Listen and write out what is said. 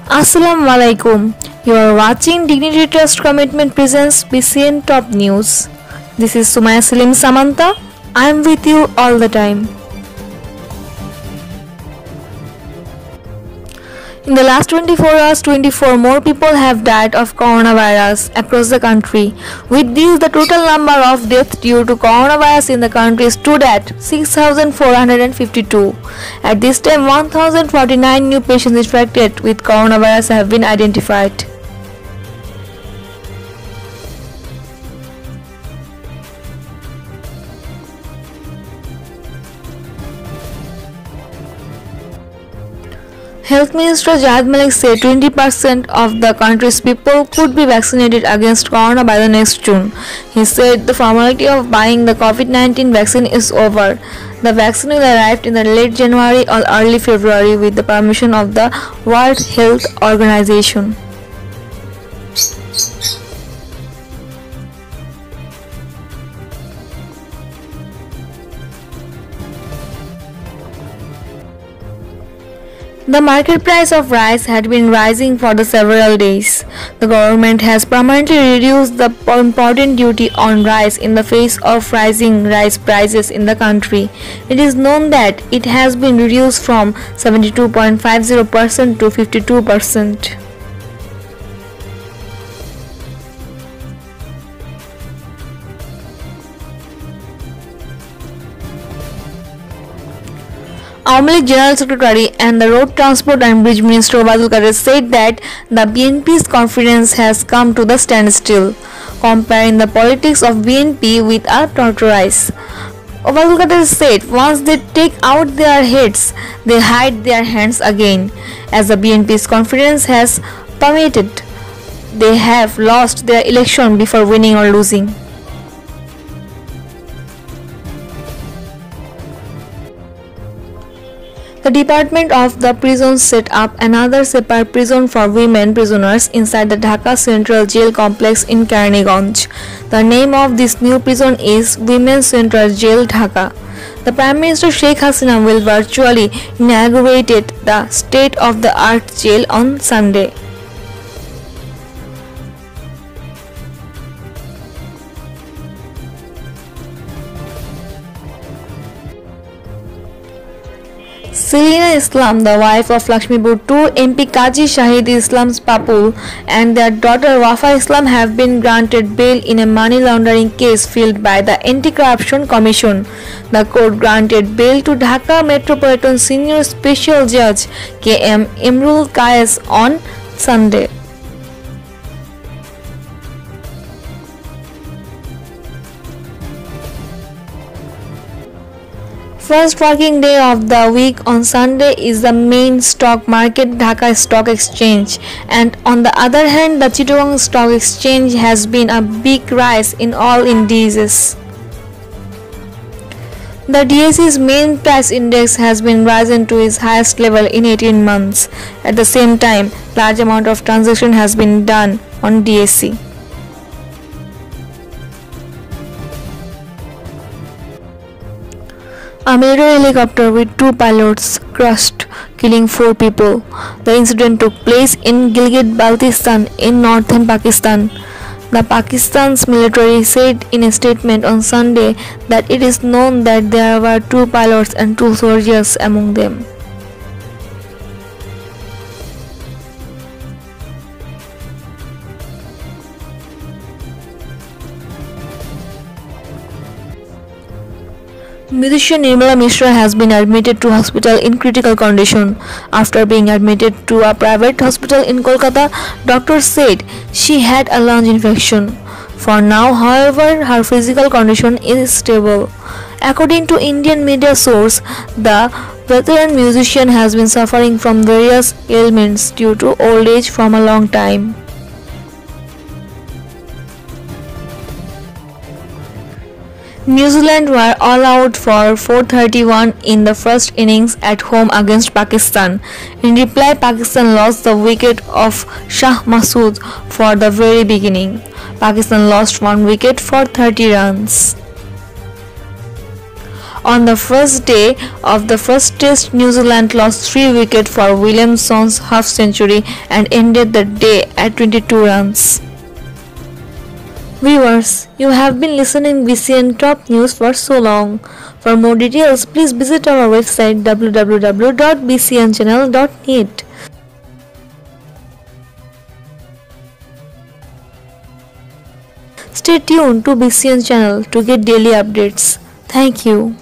Assalamualaikum. You are watching Dignity Trust Commitment Presents BCN Top News. This is Sumaya Salim Samantha. I am with you all the time. In the last 24 hours, 24 more people have died of coronavirus across the country. With this, the total number of deaths due to coronavirus in the country stood at 6,452. At this time, 1,049 new patients infected with coronavirus have been identified. Health Minister Jahid Malik said 20% of the country's people could be vaccinated against corona by the next June. He said the formality of buying the COVID-19 vaccine is over. The vaccine will arrive in the late January or early February with the permission of the World Health Organization. The market price of rice had been rising for the several days. The government has permanently reduced the important duty on rice in the face of rising rice prices in the country. It is known that it has been reduced from 72.50% to 52%. Awami League General Secretary and the Road Transport and Bridge Minister Obaidul Kader said that the BNP's confidence has come to the standstill, comparing the politics of BNP with a tortoise. Obaidul Kader said once they take out their heads, they hide their hands again. As the BNP's confidence has plummeted, they have lost their election before winning or losing. The Department of the Prisons set up another separate prison for women prisoners inside the Dhaka Central Jail Complex in Karaniganj. The name of this new prison is Women's Central Jail Dhaka. The Prime Minister Sheikh Hasina will virtually inaugurate the state-of-the-art jail on Sunday. Selina Islam, the wife of Lakshmipur 2 MP Kazi Shahid Islam's Papul, and their daughter Wafa Islam have been granted bail in a money laundering case filed by the Anti-Corruption Commission. The court granted bail to Dhaka Metropolitan Senior Special Judge K.M. Imrul Qais on Sunday. First working day of the week on Sunday is the main stock market Dhaka Stock Exchange, and on the other hand the Chittagong Stock Exchange has been a big rise in all indices. The DSE's main price index has been risen to its highest level in 18 months. At the same time, large amount of transaction has been done on DSE. A military helicopter with 2 pilots crashed, killing 4 people. The incident took place in Gilgit-Baltistan in northern Pakistan. The Pakistan's military said in a statement on Sunday that it is known that there were 2 pilots and 2 soldiers among them. Musician Nirmala Mishra has been admitted to hospital in critical condition. After being admitted to a private hospital in Kolkata, doctors said she had a lung infection. For now, however, her physical condition is stable. According to Indian media source, the veteran musician has been suffering from various ailments due to old age from a long time. New Zealand were all out for 431 in the first innings at home against Pakistan. In reply, Pakistan lost the wicket of Shah Masood for the very beginning. Pakistan lost 1 wicket for 30 runs. On the first day of the first test, New Zealand lost 3 wickets for Williamson's half-century and ended the day at 22 runs. Viewers, you have been listening BCN Top News for so long. For more details, please visit our website www.bcnchannel.net. Stay tuned to BCN channel to get daily updates. Thank you.